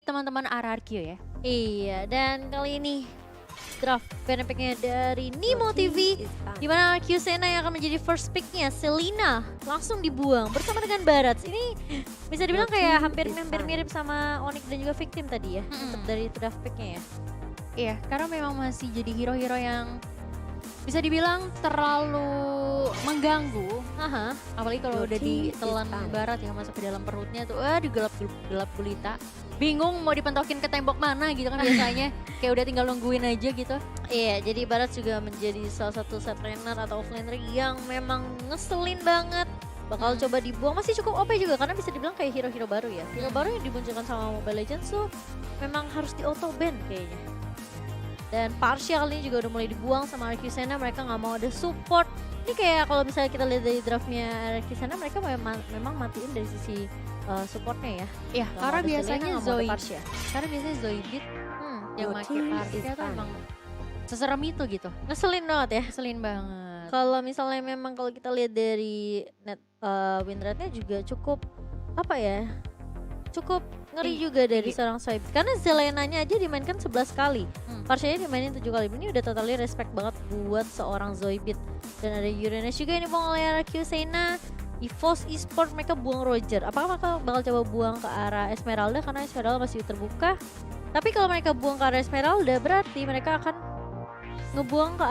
teman-teman RRQ ya. Iya, dan kali ini draft fanpicknya dari Nemo TV, di mana Kyusena yang akan menjadi first picknya, Selena langsung dibuang bersama dengan Barats. Ini bisa dibilang kayak hampir mirip sama Onyx dan juga Victim tadi ya, untuk dari draft picknya ya. Iya, karena memang masih jadi hero-hero yang bisa dibilang terlalu mengganggu. Aha. Apalagi kalau udah ditelan barat yang masuk ke dalam perutnya tuh, gelap gulita. Bingung mau dipentokin ke tembok mana gitu kan biasanya. Kayak udah tinggal nungguin aja gitu. Iya, jadi Barats juga menjadi salah satu set laner atau offlaner yang memang ngeselin banget. Bakal coba dibuang, masih cukup OP juga karena bisa dibilang kayak hero-hero baru ya. Hero baru yang dimunculkan sama Mobile Legends tuh memang harus di auto ban kayaknya. Dan Parsia kali ini juga udah mulai dibuang sama RQ Sena, mereka nggak mau ada support. Ini kayak kalau misalnya kita lihat dari draftnya RQ Sena, mereka memang matiin dari sisi supportnya ya. Iya, Nggak karena mau ada biasanya Selena, nggak mau ada Zoe, Parsia. karena biasanya Zoidit yang Your pakai team Parsia is tuh banned. emang seserem itu gitu. Ngeselin banget ya. Keselin banget. Kalau misalnya memang kalau kita lihat dari net win rate-nya juga cukup apa ya? Cukup ngeri juga dari seorang Soib. Karena Zelenanya aja dimainkan 11 kali. Parsianya dimainin 7 kali. Ini udah totally respect banget buat seorang Zoidit. Dan ada Uranus juga yang dibuang oleh RQ Sena. EVOS Esport mereka buang Roger. Apakah mereka bakal coba buang ke arah Esmeralda karena Esmeralda masih terbuka? Tapi kalau mereka buang ke arah Esmeralda berarti mereka akan ngebuang ke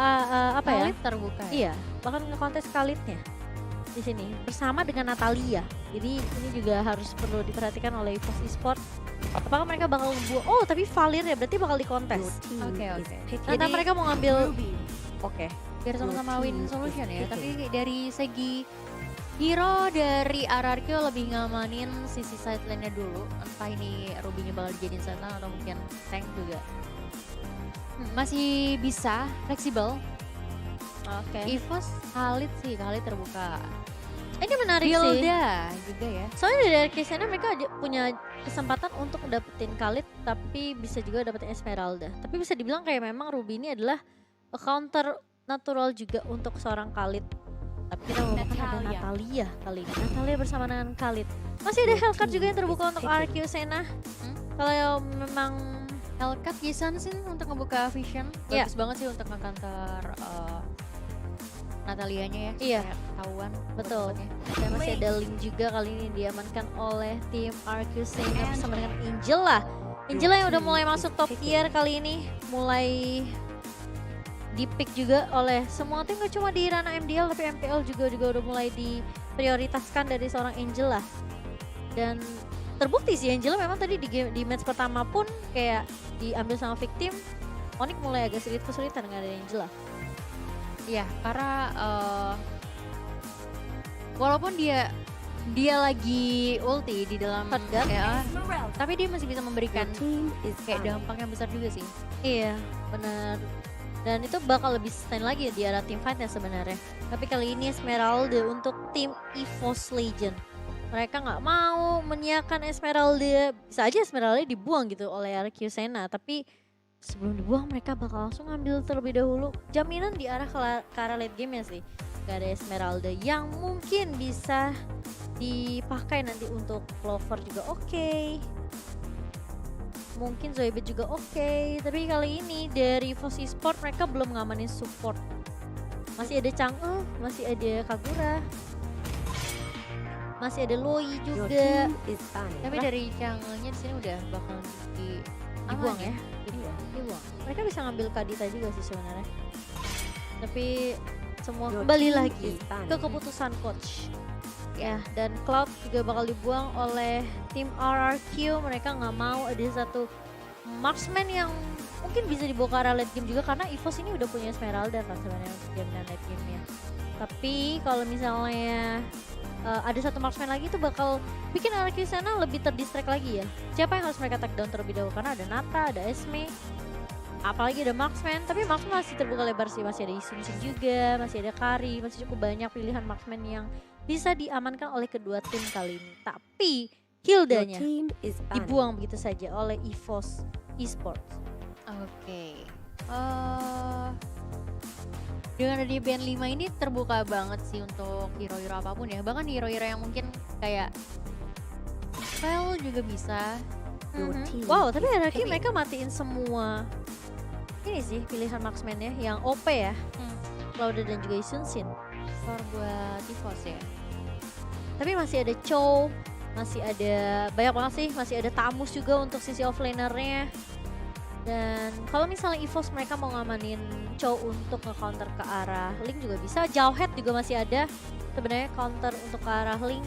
apa ya? Khalid terbuka ya? Iya, bahkan ngekontes Khalidnya di sini bersama dengan Natalia. Jadi ini juga harus perlu diperhatikan oleh EVOS Esport. Apakah mereka bakal ngebuang? Oh, tapi Valir ya, berarti bakal dikontes. Oke. Karena Jadi- mereka mau ngambil. Oke. Biar sama-sama win solution ya. Tapi dari segi hero dari RRQ lebih ngamanin sisi side lane-nya dulu. Entah ini Ruby-nya bakal dijadiin Sentinel atau mungkin tank juga. Masih bisa, fleksibel. Oke. EVOS Khalid sih, Khalid terbuka. Ini menarik sih. Hilda juga ya. Soalnya dari Kisana mereka punya kesempatan untuk dapetin Khalid, tapi bisa juga dapetin Esmeralda. Tapi bisa dibilang kayak memang Ruby ini adalah counter natural juga untuk seorang Khalid. Tapi kita ngomongkan ada Natalia kali ini. Natalia bersama dengan Khalid. Masih ada Hellcat juga yang terbuka untuk RQ Sena. Kalau memang Hellcat Jason sih untuk ngebuka vision. Iya. Bagus banget sih untuk nge-counter Natalianya ya. Iya. supaya ketahuan. betul. tempatnya. Dan masih ada Link juga kali ini diamankan oleh tim RQ Sena bersama dengan Angela. Angela yang udah mulai masuk top tier kali ini. Mulai di-pick juga oleh semua tim, gak cuma di ranah MDL tapi MPL juga udah mulai diprioritaskan dari seorang Angela. Dan terbukti sih Angela memang tadi di match pertama pun kayak diambil sama Victim. Onyx mulai agak sedikit kesulitan dengan ada Angela. Iya, karena walaupun dia lagi ulti di dalam Hot gun. ya, tapi dia masih bisa memberikan Team is kayak banned. dampak yang besar juga sih. Iya, benar. Dan itu bakal lebih sustain lagi di arah team fight-nya sebenarnya. Tapi kali ini Esmeralda untuk tim EVOS Legend. Mereka nggak mau menyiapkan Esmeralda. Bisa aja Esmeralda dibuang gitu oleh RQ Sena. Tapi sebelum dibuang mereka bakal langsung ngambil terlebih dahulu. Jaminan di arah ke arah late game ya sih. Gak ada Esmeralda yang mungkin bisa dipakai nanti untuk Clover juga oke. Mungkin Zoibit juga oke. Tapi kali ini dari EVOS Esport mereka belum ngamanin support. Masih ada Chang'e, masih ada Kagura. Masih ada Loi Your juga. team is banned. Tapi dari Chang'e-nya di sini udah bakal Dibuang aman ya. Dibuang. Mereka bisa ngambil Kadita juga sih sebenarnya. Tapi semua Your kembali team lagi is banned. ke keputusan coach. Ya, dan Cloud juga bakal dibuang oleh tim RRQ. Mereka nggak mau ada satu marksman yang mungkin bisa dibawa ke arah late game juga karena EVOS ini udah punya Esmeralda kan sebenarnya untuk jaminan late game-nya. Tapi kalau misalnya ada satu marksman lagi itu bakal bikin RRQ sana lebih terdistract lagi ya. Siapa yang harus mereka take down terlebih dahulu karena ada Nata, ada Esme, apalagi ada marksman. Tapi marksman masih terbuka lebar sih, masih ada Isin juga, masih ada Kari, masih cukup banyak pilihan marksman yang bisa diamankan oleh kedua tim kali ini. Tapi Your Hildanya team is banned. dibuang begitu saja oleh EVOS Esports. Oke. Dengan ada di band 5 ini terbuka banget sih untuk hero-hero apapun ya. Bahkan hero-hero yang mungkin kayak Spell juga bisa. Your Mhm. team Wow, tapi is RRQ picking. mereka matiin semua ini sih pilihan marksman-nya yang OP ya. Clouded dan juga Isunsin. Skor buat EVOS ya. Tapi masih ada Chow, masih ada banyak banget sih, masih ada Tamus juga untuk sisi offlanernya. Dan kalau misalnya EVOS mereka mau ngamanin Chow untuk nge-counter ke arah Link juga bisa. Jauhead juga masih ada sebenarnya counter untuk ke arah Link.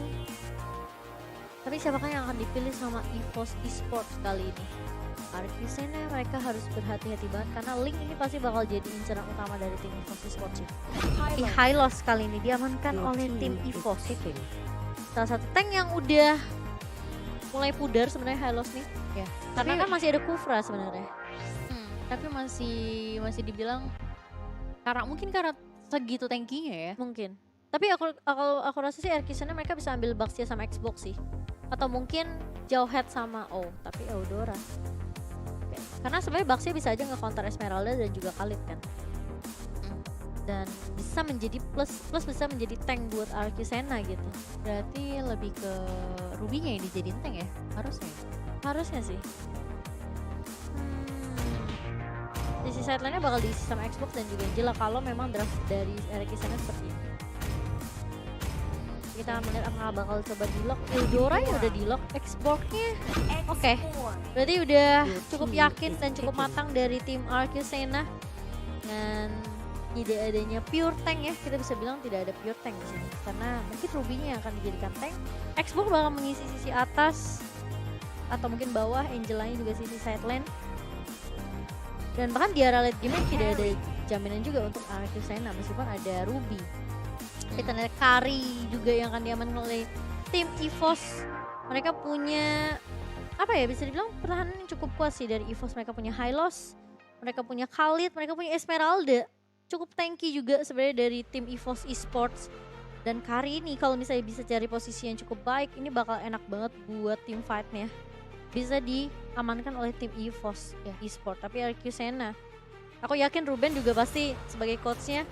Tapi siapakah yang akan dipilih sama EVOS Esports kali ini? Arcusena mereka harus berhati-hati banget karena Link ini pasti bakal jadi inceran utama dari tim EVOS Esports sih. Di Hylos kali ini diamankan Your oleh tim team is EVOS. picking. Salah satu tank yang udah mulai pudar sebenarnya Hylos nih. Ya. Karena Tapi- kan masih ada Kufra sebenarnya. Tapi masih dibilang karena segitu tankinya ya. Mungkin. Tapi aku rasa sih Arcusena mereka bisa ambil Baxia sama Xbox sih. Atau mungkin Jauhead sama tapi Eudora. Oke. Karena sebenarnya Baxia bisa aja nge-counter Esmeralda dan juga Khalid kan. Dan bisa menjadi plus bisa menjadi tank buat Arcusena gitu. Berarti lebih ke Ruby-nya yang dijadiin tank ya? Harusnya. Harusnya sih. Sisi sideline-nya bakal diisi sama Xbox dan juga Angela kalau memang draft dari Arcusena seperti ini. Kita akan melihat apakah bakal coba di-lock. Eudora yang udah di-lock, Xbox-nya oke. Berarti udah cukup yakin dan cukup matang dari tim Arcusena. Dan tidak adanya pure tank ya, kita bisa bilang tidak ada pure tank di sini karena mungkin Ruby-nya yang akan dijadikan tank. Xbox bakal mengisi sisi atas atau mungkin bawah, Angela-nya juga sisi sideline. Dan bahkan di area late game tidak ada jaminan juga untuk Arcusena meskipun ada Ruby. Kita lihat Kari juga yang akan diamankan oleh tim EVOS. Mereka punya apa ya, bisa dibilang pertahanan yang cukup kuat sih dari EVOS. Mereka punya Hylos, mereka punya Khalid, mereka punya Esmeralda. Cukup tanky juga sebenarnya dari tim EVOS Esports. Dan Kari ini kalau misalnya bisa cari posisi yang cukup baik, ini bakal enak banget buat tim fight-nya. Bisa diamankan oleh tim EVOS ya, Esports. Tapi Arcusena, aku yakin Ruben juga pasti sebagai coachnya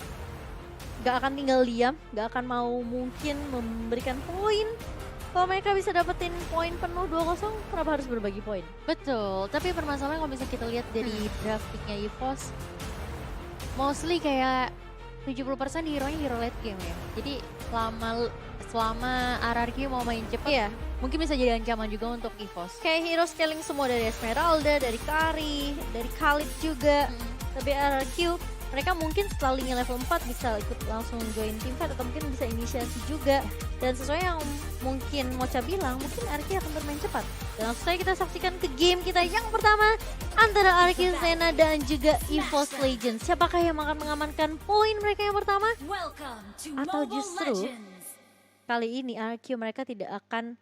gak akan tinggal diam, gak akan mau mungkin memberikan poin. Kalau mereka bisa dapetin poin penuh 2-0, kenapa harus berbagi poin? Betul, tapi permasalahan kalau misalnya kita lihat dari draft picknya EVOS, mostly kayak 70% hero late game ya. Jadi selama RRQ mau main cepet, Iya, mungkin bisa jadi ancaman juga untuk EVOS. kayak hero scaling semua dari Esmeralda, dari Kari, dari Khalid juga. Tapi RRQ, mereka mungkin setelah Link level 4 bisa ikut langsung join team fight atau mungkin bisa inisiasi juga. Dan sesuai yang mungkin Mocha bilang, mungkin RRQ akan bermain cepat. Dan langsung saja kita saksikan ke game kita yang pertama antara Arcusena dan juga EVOS Legends. Siapakah yang akan mengamankan poin mereka yang pertama? Atau justru kali ini RRQ mereka tidak akan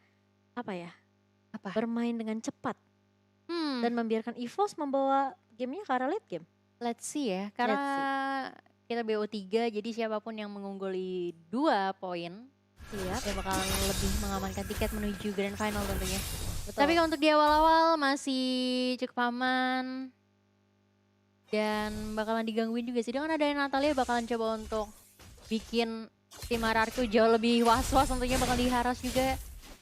bermain dengan cepat dan membiarkan EVOS membawa gamenya ke arah late game. Let's see ya, karena kita BO3 jadi siapapun yang mengungguli 2 poin dia bakal lebih mengamankan tiket menuju grand final tentunya. Betul. Tapi kalau untuk di awal-awal masih cukup aman dan bakalan digangguin juga sih. Dengan adanya Natalia bakalan coba untuk bikin tim RRQ jauh lebih was-was, tentunya bakal diharas juga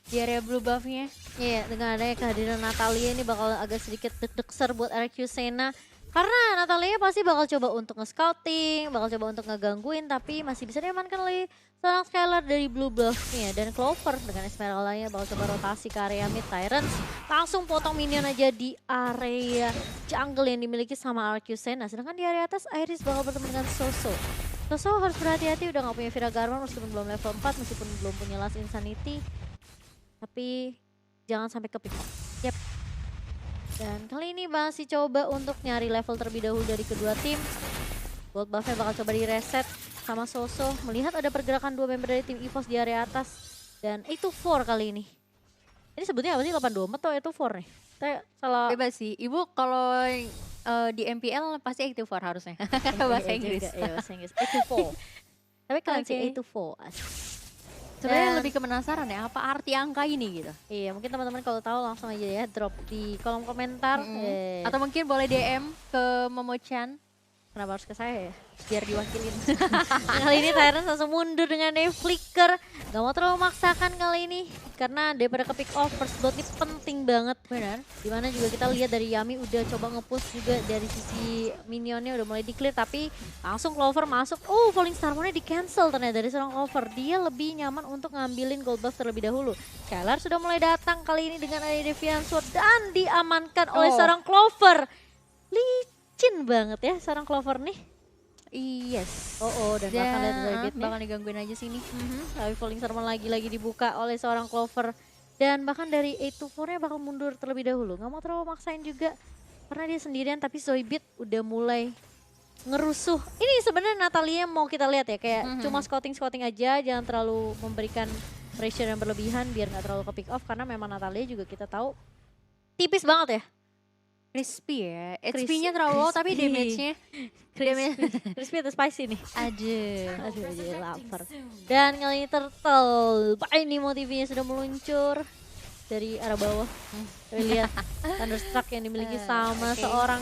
di area blue buff-nya. Iya, dengan adanya kehadiran Natalia ini bakal agak sedikit deg-degser buat Arcusena. Karena Natalia pasti bakal coba untuk nge-scouting, bakal coba untuk ngegangguin, tapi masih bisa diamankan oleh seorang Skylar dari blue buff-nya. Dan Clover dengan Esmeralda-nya bakal coba rotasi ke area mid. Tyrants langsung potong minion aja di area jungle yang dimiliki sama Arcusena. Sedangkan di area atas Iris bakal bertemu dengan Soso. Soso harus berhati-hati, udah gak punya Vira Garman meskipun belum level 4, meskipun belum punya Last Insanity. Tapi jangan sampai ke pick up. Yep. Dan kali ini masih coba untuk nyari level terlebih dahulu dari kedua tim. Gold buff-nya bakal coba di-reset sama Soso. Melihat ada pergerakan 2 member dari tim EVOS di area atas. Dan 8-4 kali ini. Ini sebutnya apa sih? 8-2 atau 8-4 nih? Saya salah. Bebas sih, Ibu kalau di MPL pasti active 4 harusnya. Bahasa Inggris. Iya, bahasa Inggris. 8-4. Tapi kalian sih Oke. 8-4. Sebenarnya Dan- lebih ke penasaran ya, apa arti angka ini gitu. Iya, mungkin teman-teman kalau tahu langsung aja ya drop di kolom komentar. Atau mungkin boleh DM ke Momo-chan Kenapa harus ke saya ya? biar diwakilin. Kali ini Tyrants langsung mundur dengan flicker. Gak mau terlalu memaksakan kali ini. Karena daripada ke pick off, first blood ini penting banget. Benar. Dimana juga kita lihat dari Yami udah coba nge-push juga dari sisi minionnya udah mulai di-clear. Tapi langsung Clover masuk. Oh, Falling Star Moon-nya di-cancel ternyata dari seorang Clover. Dia lebih nyaman untuk ngambilin gold buff terlebih dahulu. Skylar sudah mulai datang kali ini dengan ada Deviant Sword. Dan diamankan oleh seorang Clover. Licin banget ya seorang Clover nih. Yes. Dan bahkan lihat Zoidberg nih. bakal digangguin aja sini. Tapi Falling Star Moon lagi-lagi dibuka oleh seorang Clover. Dan bahkan dari 8-4-nya bakal mundur terlebih dahulu. Gak mau terlalu maksain juga. Karena dia sendirian tapi Zoidberg udah mulai ngerusuh. Ini sebenarnya Natalia mau kita lihat ya. Kayak cuma scouting-scouting aja. Jangan terlalu memberikan pressure yang berlebihan biar gak terlalu ke pick off. Karena memang Natalia juga kita tahu tipis banget ya. Crispy ya. Crispy. HP-nya terlalu low tapi Crispy. damage-nya Crispy atau spicy nih? aduh. Aduh jadi lapar. Dan kali ini Turtle. Ini motifnya sudah meluncur dari arah bawah. Kita lihat Thunderstruck yang dimiliki sama oke. seorang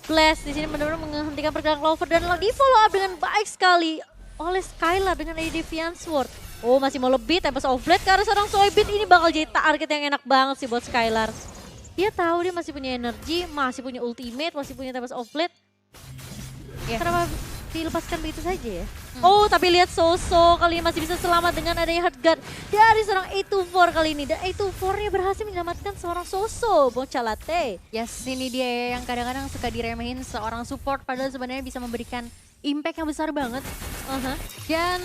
Blast di sini benar-benar menghentikan pergerakan Clover dan di follow up dengan baik sekali oleh Skylar dengan Deviant Sword. Oh masih mau lebih Tempest of Blade ke arah seorang Zoidberg. Ini bakal jadi target yang enak banget sih buat Skylar. Dia tahu dia masih punya energi, masih punya ultimate, masih punya Tempest of Blade. Ya. Kenapa dilepaskan begitu saja ya? Oh tapi lihat Soso kali ini masih bisa selamat dengan adanya Heart Guard dari seorang 8-4 kali ini. Dan 8-4-nya berhasil menyelamatkan seorang Soso, bocah latte. Yes, ini dia yang kadang-kadang suka diremehin seorang support padahal sebenarnya bisa memberikan impact yang besar banget. Dan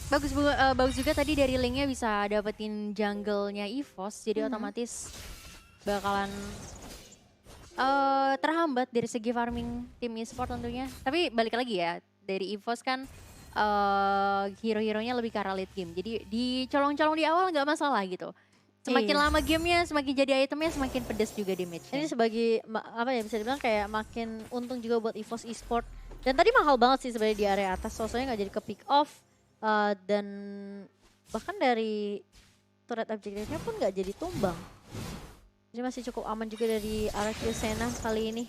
bagus juga tadi dari linknya bisa dapetin jungle-nya EVOS jadi otomatis bakalan terhambat dari segi farming tim e-sport tentunya. Tapi balik lagi ya, dari EVOS kan hero-heronya lebih ke arah late game. Jadi dicolong-colong di awal nggak masalah gitu. Semakin Iya. lama gamenya, semakin jadi itemnya, semakin pedas juga damage-nya. Ini sebagai apa ya bisa dibilang kayak makin untung juga buat EVOS Esport. Dan tadi mahal banget sih sebenarnya di area atas, Sosonya nggak jadi ke pick off dan bahkan dari turret objektifnya pun nggak jadi tumbang. Jadi masih cukup aman juga dari arah Kyusena kali ini.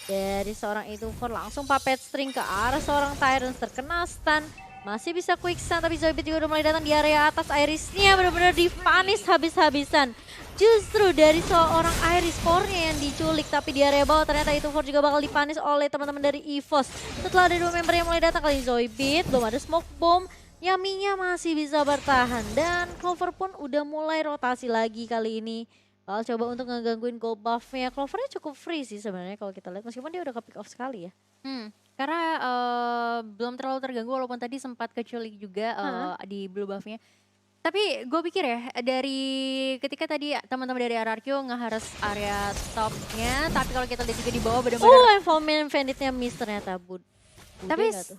Dari seorang 8-4 langsung puppet string ke arah seorang Tyrants terkena stun. Masih bisa quick stun tapi Zoidberg juga udah mulai datang di area atas. Iris-nya benar-benar dipanis habis-habisan. Justru dari seorang Iris core-nya yang diculik tapi di area bawah ternyata 8-4 juga bakal dipanis oleh teman-teman dari EVOS. Setelah ada dua member yang mulai datang kali ini Zoidberg, belum ada smoke bomb. Yaminya masih bisa bertahan dan Clover pun udah mulai rotasi lagi kali ini. Coba untuk ngegangguin gold buff-nya. Clover-nya cukup free sih sebenarnya kalau kita lihat. Meskipun dia udah ke pick off sekali ya. Karena belum terlalu terganggu walaupun tadi sempat keculik juga di blue buff-nya. Tapi gue pikir ya dari ketika tadi teman-teman dari RRQ ngeharus area top-nya. Tapi kalau kita lihat juga di bawah benar-benar. Envolvement Bandit-nya miss ternyata Bud. Tapi nggak tuh?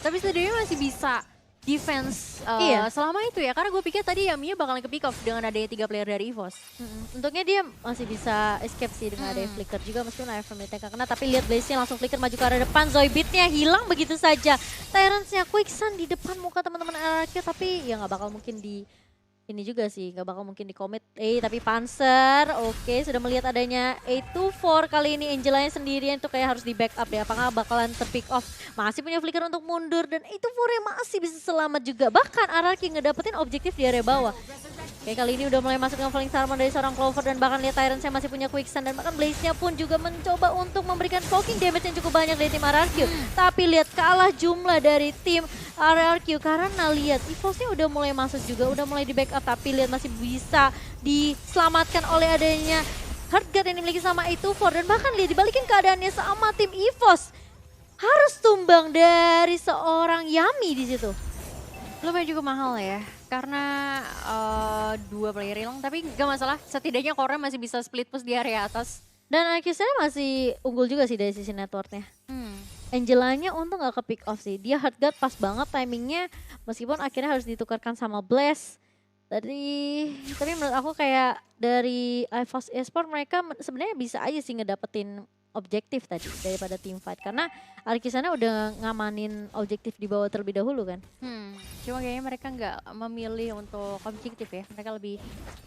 tapi setidaknya masih bisa defense Iya. selama itu ya. Karena gue pikir tadi Yamiya bakalan ke pick off dengan adanya 3 player dari EVOS. Untungnya dia masih bisa escape sih dengan ada flicker juga meskipun Iron Blade kena. Tapi lihat Blaze-nya langsung flicker maju ke arah depan. Zoidberg-nya hilang begitu saja. Tyrants-nya quick stun di depan muka teman-teman RRQ. Tapi ya nggak bakal mungkin di ini juga sih, nggak bakal mungkin di commit. Tapi Panzer, oke sudah melihat adanya 8-4 kali ini. Angelanya sendirian itu kayak harus di backup ya. Apakah bakalan terpick off? Masih punya flicker untuk mundur dan 8-4-nya masih bisa selamat juga. Bahkan RRQ ngedapetin objektif di area bawah. Oke kali ini udah mulai masuk dengan Falling Star Moon dari seorang Clover dan bahkan lihat Tyrants-nya masih punya quick stun dan bahkan Blaze-nya pun juga mencoba untuk memberikan poking damage yang cukup banyak dari tim RRQ. Tapi lihat kalah jumlah dari tim RRQ karena lihat EVOS-nya udah mulai masuk juga, udah mulai di backup tapi lihat masih bisa diselamatkan oleh adanya Heart Guard yang dimiliki sama 8-4 dan bahkan lihat dibalikin keadaannya sama tim EVOS. Harus tumbang dari seorang Yami di situ. Lumayan juga mahal ya. Karena 2 player hilang tapi gak masalah. Setidaknya core masih bisa split push di area atas. Dan Arcusnya masih unggul juga sih dari sisi networknya. Angelanya untung gak ke pick off sih. Dia hard guard pas banget timingnya. Meskipun akhirnya harus ditukarkan sama Blast. Tapi menurut aku kayak dari EVOS Esport mereka sebenarnya bisa aja sih ngedapetin objektif tadi daripada team fight. Karena Arcusana udah ngamanin objektif di bawah terlebih dahulu kan. Cuma kayaknya mereka nggak memilih untuk objektif ya. Mereka lebih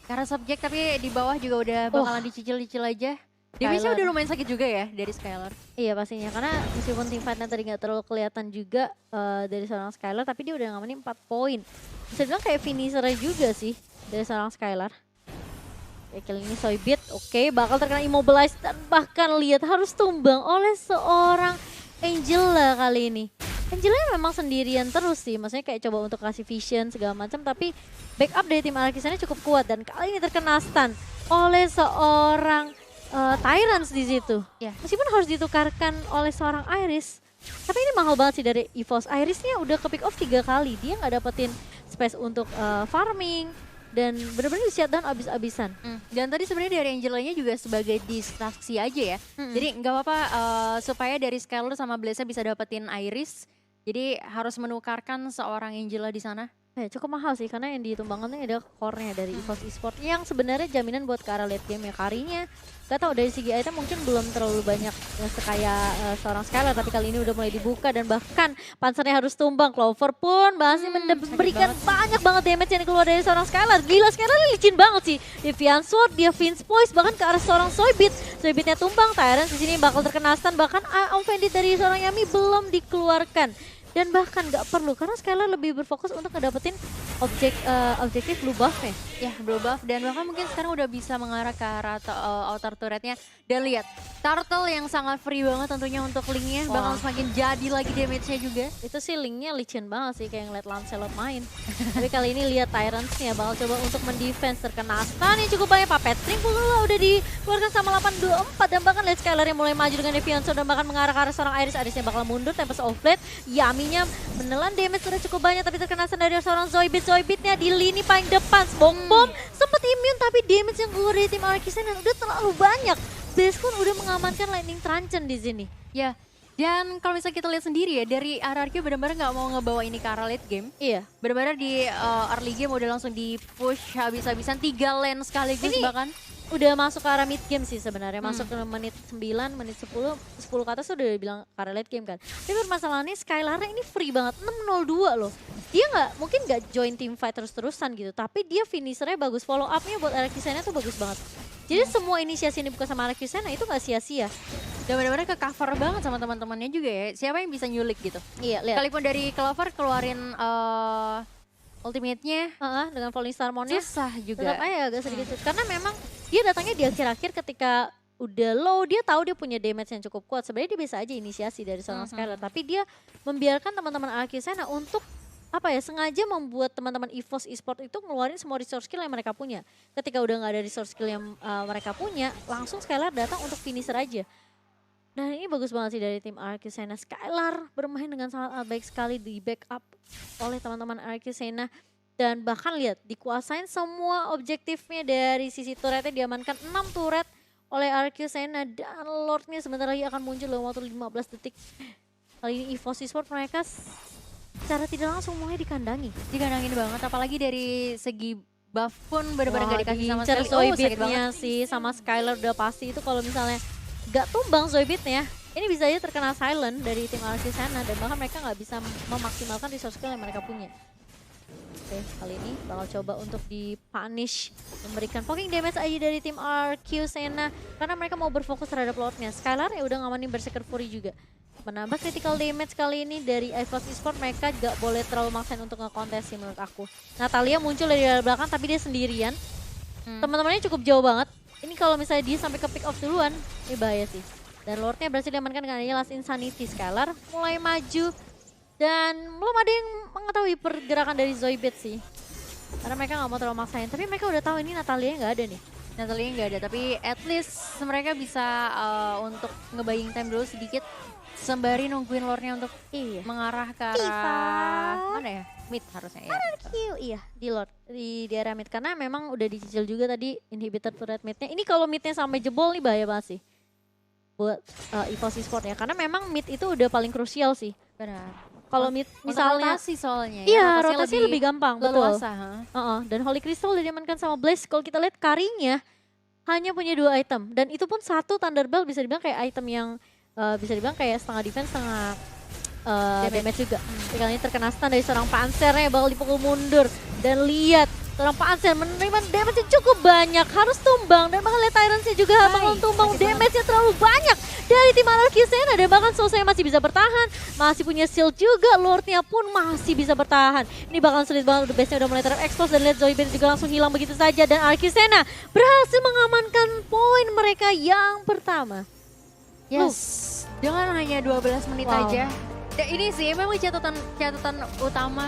karena subjek tapi di bawah juga udah bakalan dicicil-cicil aja. Damage-nya Skylar. udah lumayan sakit juga ya dari Skylar. Iya pastinya, karena meskipun team fight-nya tadi nggak terlalu kelihatan juga dari seorang Skylar, tapi dia udah ngamanin 4 poin. Bisa bilang kayak finisher juga sih dari seorang Skylar. Ya, kali ini Soybit, oke, bakal terkena immobilize dan bahkan lihat harus tumbang oleh seorang Angela kali ini. Angela memang sendirian terus sih, maksudnya kayak coba untuk kasih vision segala macam, tapi backup dari tim Arkisannya cukup kuat dan kali ini terkena stun oleh seorang Tyrants di situ. Ya. Meskipun harus ditukarkan oleh seorang Iris, tapi ini mahal banget sih dari EVOS. Irisnya udah ke pick off 3 kali, dia nggak dapetin space untuk farming dan benar-benar di shutdown abis-abisan. Dan tadi sebenarnya dari Angelanya juga sebagai distraksi aja ya. Jadi nggak apa-apa supaya dari Skylar sama Blaze bisa dapetin Iris. Jadi harus menukarkan seorang Angela di sana. Cukup mahal sih karena yang ditumbangkan ini ada core-nya dari EVOS Esports yang sebenarnya jaminan buat ke arah late game ya. Karinya gak tau dari segi item mungkin belum terlalu banyak sekaya seorang Skylar, tapi kali ini udah mulai dibuka dan bahkan pansernya harus tumbang. Clover pun masih memberikan banyak banget damage yang keluar dari seorang Skylar. Gila, Skylar licin banget sih. Deviant Sword, dia Vince Poise bahkan ke arah seorang Soybit. Soybitnya tumbang, Tyrants di sini bakal terkena stun, bahkan offended dari seorang Yami belum dikeluarkan. Dan bahkan gak perlu karena Skylar lebih berfokus untuk ngedapetin objektif blue buff-nya. Ya, blue buff dan bahkan mungkin sekarang udah bisa mengarah ke arah outer turretnya. Dan lihat, turtle yang sangat free banget tentunya untuk linknya bakal semakin jadi lagi damage-nya juga. Itu sih linknya licin banget sih kayak ngeliat Lancelot main. Tapi kali ini lihat Tyrants-nya bakal coba untuk mendefense, terkena stun yang cukup banyak. Puppet String pula udah dikeluarkan sama 824 dan bahkan lihat Skylar yang mulai maju dengan Deviant Sword dan bahkan mengarah ke arah seorang Iris. Irisnya bakal mundur, Tempest of Blade. Yaminya menelan damage sudah cukup banyak tapi terkena stun dari seorang Zoibit. Zoibitnya di lini paling depan. Smoke Bomb sempat immune tapi damage yang keluar dari tim Arkisan udah terlalu banyak. Blaze pun udah mengamankan Lightning Truncheon di sini. Ya, dan kalau misalnya kita lihat sendiri ya, dari RRQ benar-benar nggak mau ngebawa ini ke arah late game. Iya. Benar-benar di early game udah langsung di push habis-habisan 3 lane sekaligus Ini bahkan. Udah masuk ke arah mid game sih sebenarnya. Masuk ke menit 9, menit 10 ke atas udah bilang ke arah late game kan. Tapi permasalahannya Skylar ini free banget, 602 loh. Dia mungkin nggak join team fight terus-terusan gitu, tapi dia finishernya bagus, follow up-nya buat Arcusena tuh bagus banget. Jadi semua inisiasi yang dibuka sama Arcusena itu nggak sia-sia. Dan benar-benar ke cover banget sama teman-temannya juga ya. Siapa yang bisa nyulik gitu. Iya, lihat. Sekalipun dari Clover keluarin ultimate-nya Dengan Falling Star Moon-nya susah juga. tetap aja agak sedikit sulit. Karena memang dia datangnya di akhir-akhir ketika udah low, dia tahu dia punya damage yang cukup kuat. Sebenarnya dia bisa aja inisiasi dari seorang Skylar, tapi dia membiarkan teman-teman Arcusena untuk sengaja membuat teman-teman EVOS Esports itu ngeluarin semua resource skill yang mereka punya. Ketika udah nggak ada resource skill yang mereka punya, langsung Skylar datang untuk finisher aja. Dan ini bagus banget sih dari tim Arcusena. Skylar bermain dengan sangat baik sekali, di backup oleh teman-teman Arcusena. Dan bahkan lihat, dikuasain semua objektifnya dari sisi turretnya, diamankan 6 turret oleh Arcusena. Dan Lordnya sebentar lagi akan muncul dalam waktu 15 detik. Kali ini EVOS Esports mereka secara tidak langsung mulai dikandangi. Dikandangin banget, apalagi dari segi buff pun benar-benar gak dikasih sama sekali. Zoibitnya sih sama Skylar udah pasti itu kalau misalnya gak tumbang Zoibitnya, ini bisa aja terkena silent dari tim Arcusena dan bahkan mereka gak bisa memaksimalkan resource skill yang mereka punya. Oke, kali ini bakal coba untuk di-punish, memberikan poking damage aja dari tim Arcusena karena mereka mau berfokus terhadap Lordnya. Skylar ya udah ngamanin Berserker Fury juga. Menambah critical damage kali ini dari EVOS Esports, mereka gak boleh terlalu maksain untuk ngekontes sih menurut aku. Natalia muncul dari belakang tapi dia sendirian. Teman-temannya cukup jauh banget. Ini kalau misalnya dia sampai ke pick off duluan, ini bahaya sih. Dan Lordnya berhasil diamankan dengan adanya Last Insanity. Skylar mulai maju dan belum ada yang mengetahui pergerakan dari Zoibit sih. Karena mereka gak mau terlalu maksain, tapi mereka udah tahu ini Natalia nggak ada nih. Natalia nggak ada, tapi at least mereka bisa untuk nge-buying time dulu sedikit. Sembari nungguin Lordnya untuk mengarah ke arah mana ya? Mid harusnya ya. Iya, di Lord, di area mid. Karena memang udah dicicil juga tadi inhibitor turret midnya. Ini kalau midnya sampai jebol nih bahaya banget sih. Buat EVOS Esports ya. Karena memang mid itu udah paling krusial sih. Benar. Kalau mid misalnya rotasi soalnya. iya, rotasi lebih gampang, betul. Leluasa, Dan Holy Crystal udah diamankan sama Blaze. Kalau kita lihat Karinya hanya punya 2 item. Dan itu pun satu Thunderbolt bisa dibilang kayak item yang bisa dibilang kayak setengah defense, setengah damage juga. Kali ini terkena stun dari seorang Pansernya, bakal dipukul mundur. Dan lihat Seorang Pak Ansen menerima damage-nya cukup banyak, harus tumbang. Dan bahkan lihat Tyrants-nya juga bakal tumbang, damage-nya terlalu banyak dari tim Anarchy Sena. Dan bahkan Sosaya masih bisa bertahan, masih punya shield juga, Lord-nya pun masih bisa bertahan. Ini bakal sulit banget, The Best-nya udah mulai ter-expose dan lihat Zoe Ben juga langsung hilang begitu saja. Dan Anarchy Sena berhasil mengamankan poin mereka yang pertama. Yes, dengan hanya 12 menit Wow. aja. Dan ini sih memang catatan utama